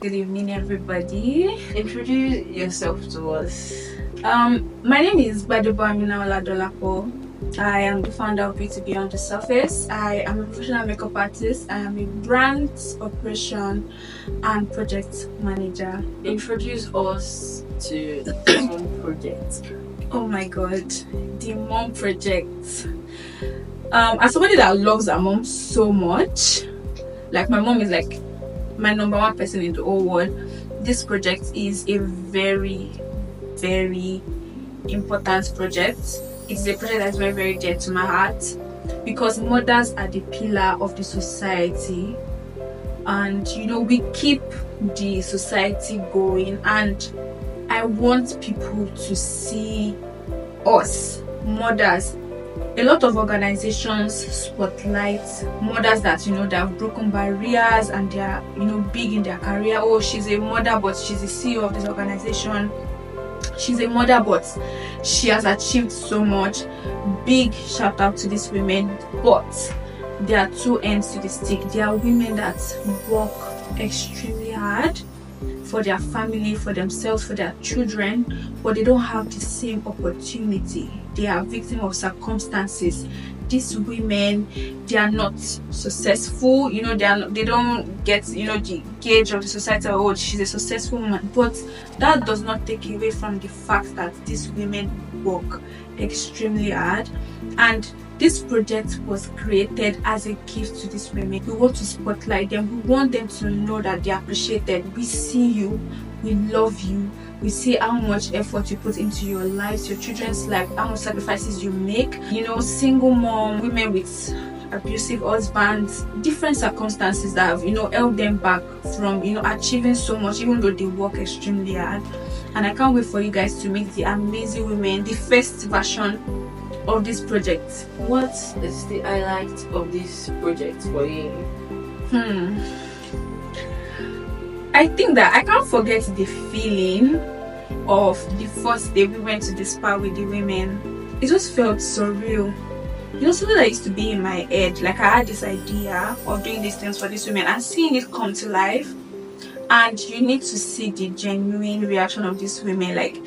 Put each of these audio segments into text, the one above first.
Good evening, everybody. Introduce yourself to us. My name is Amina. I am the founder of Beauty Beyond the Surface. I am a professional makeup artist. I am a brand operation and project manager. Introduce us to the Mom Project. Oh my god, the Mom Project. As somebody that loves her mom so much, like my mom is like my number one person in the whole world. This project is a very, very important project. It's a project that's very, very dear to my heart because mothers are the pillar of the society, and we keep the society going. And I want people to see us mothers. A lot of organizations spotlight mothers that that have broken barriers and they are big in their career. Oh, she's a mother but she's the CEO of this organization. She's a mother but she has achieved so much. Big shout out to these women, but there are two ends to the stick. There are women that work extremely hard for their family, for themselves, for their children, but they don't have the same opportunity. They are victims of circumstances. These women, they are not successful. They don't get the gauge of the society. Oh, she's a successful woman, but that does not take away from the fact that these women work extremely hard. And this project was created as a gift to these women. We want to spotlight them. We want them to know that they are appreciated. We see you. We love you. We see how much effort you put into your lives, your children's life, how much sacrifices you make. Single mom, women with abusive husbands, different circumstances that have held them back from achieving so much, even though they work extremely hard. And I can't wait for you guys to meet the amazing women, the first version of this project. What is the highlight of this project for you? I think that I can't forget the feeling of the first day we went to the spa with the women. It just felt surreal. Something that used to be in my head, like I had this idea of doing these things for these women and seeing it come to life. And you need to see the genuine reaction of these women. Like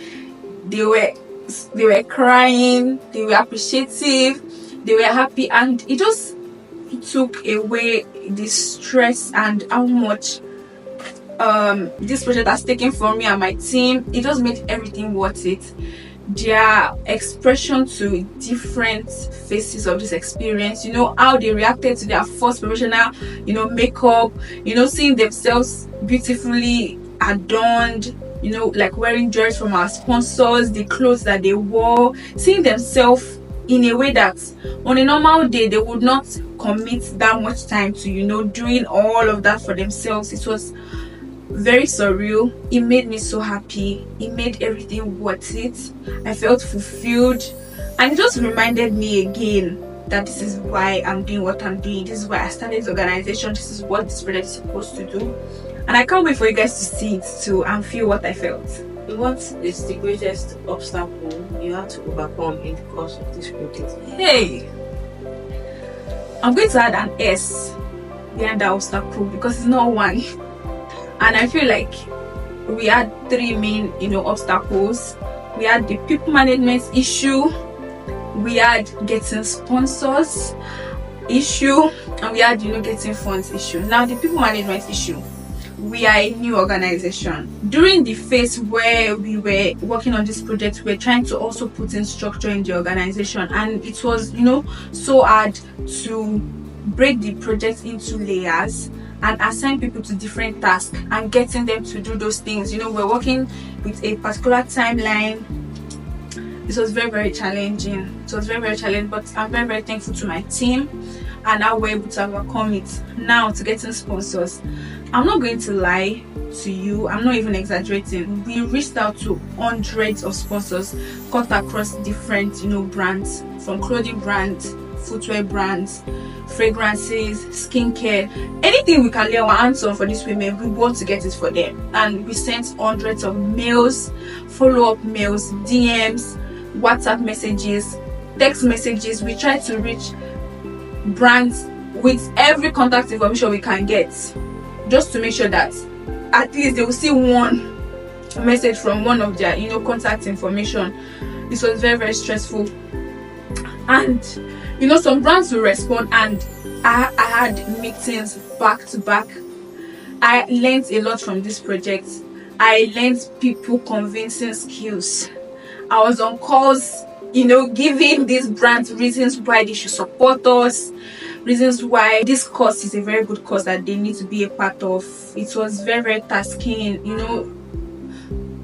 they were crying, they were appreciative, they were happy, and it just took away the stress and how much this project has taken from me and my team. It just made everything worth it. Their expression to different phases of this experience, how they reacted to their first professional makeup, seeing themselves beautifully adorned, like wearing jewelry from our sponsors, the clothes that they wore, seeing themselves in a way that on a normal day they would not commit that much time to doing all of that for themselves. It was very surreal. It made me so happy. It made everything worth it. I felt fulfilled, and it just reminded me again that this is why I'm doing what I'm doing. This is why I started this organization. This is what this project is supposed to do, and I can't wait for you guys to see it too and feel what I felt. What is the greatest obstacle you had to overcome in the course of this project? Hey, I'm going to add an S behind that obstacle because it's not one. And I feel like we had three main obstacles. We had the people management issue, we had getting sponsors issue, and we had getting funds issue. Now the people management issue, we are a new organization. During the phase where we were working on this project, we were trying to also put in structure in the organization, and it was so hard to break the project into layers and assign people to different tasks and getting them to do those things. We're working with a particular timeline. It was very, very challenging. But I'm very, very thankful to my team and how we're able to overcome it. Now to getting sponsors, I'm not going to lie to you, I'm not even exaggerating. We reached out to hundreds of sponsors cut across different brands, from clothing brands, footwear brands, fragrances, skincare, anything we can lay our hands on for these women, we want to get it for them. And we sent hundreds of mails, follow-up mails, DMs, WhatsApp messages, text messages. We try to reach brands with every contact information we can get, just to make sure that at least they will see one message from one of their contact information. This was very, very stressful. And some brands will respond, and I had meetings back to back. I learned a lot from this project. I learned people convincing skills. I was on calls, giving these brands reasons why they should support us, reasons why this course is a very good course that they need to be a part of. It was very, very tasking,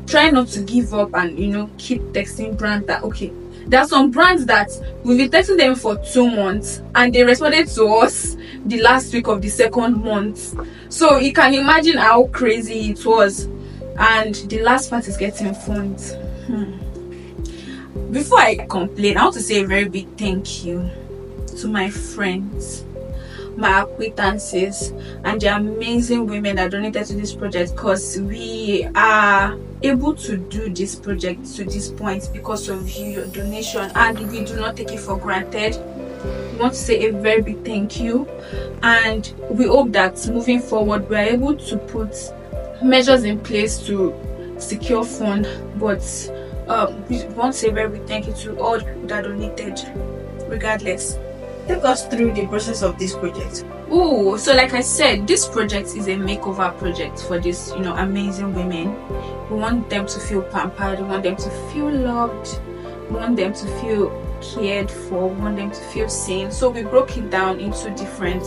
try not to give up, and keep texting brands that, okay, there are some brands that we've been texting them for 2 months and they responded to us the last week of the second month. So you can imagine how crazy it was. And the last part is getting funds. Before I complain, I want to say a very big thank you to my friends, my acquaintances, and the amazing women that donated to this project, because we are able to do this project to this point because of you, your donation, and we do not take it for granted. We want to say a very big thank you, and we hope that moving forward we are able to put measures in place to secure funds. But we want to say a very big thank you to all the people that donated regardless. Take us through the process of this project. Oh, so like I said, this project is a makeover project for these amazing women. We want them to feel pampered, we want them to feel loved, we want them to feel cared for, we want them to feel seen. So we broke it down into different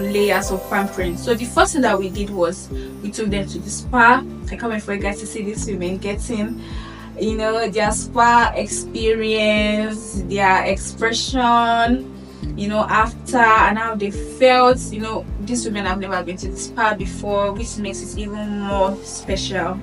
layers of pampering. So the first thing that we did was we took them to the spa. I can't wait for you guys to see these women getting their spa experience, their expression, after, and how they felt. These women have never been to the spa before, which makes it even more special.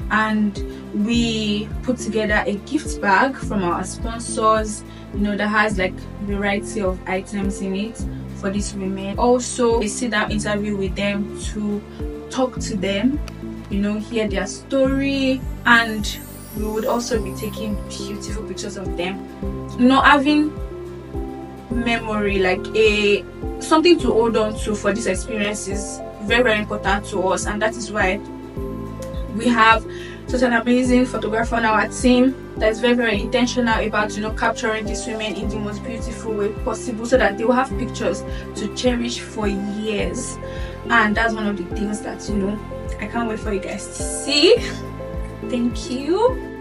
And we put together a gift bag from our sponsors, that has like a variety of items in it for these women. Also, a sit-down interview with them to talk to them, hear their story, and we would also be taking beautiful pictures of them, having memory, like something to hold on to for this experience is very, very important to us. And that is why we have such an amazing photographer on our team that is very, very intentional about capturing these women in the most beautiful way possible, so that they will have pictures to cherish for years. And that's one of the things that I can't wait for you guys to see. Thank you.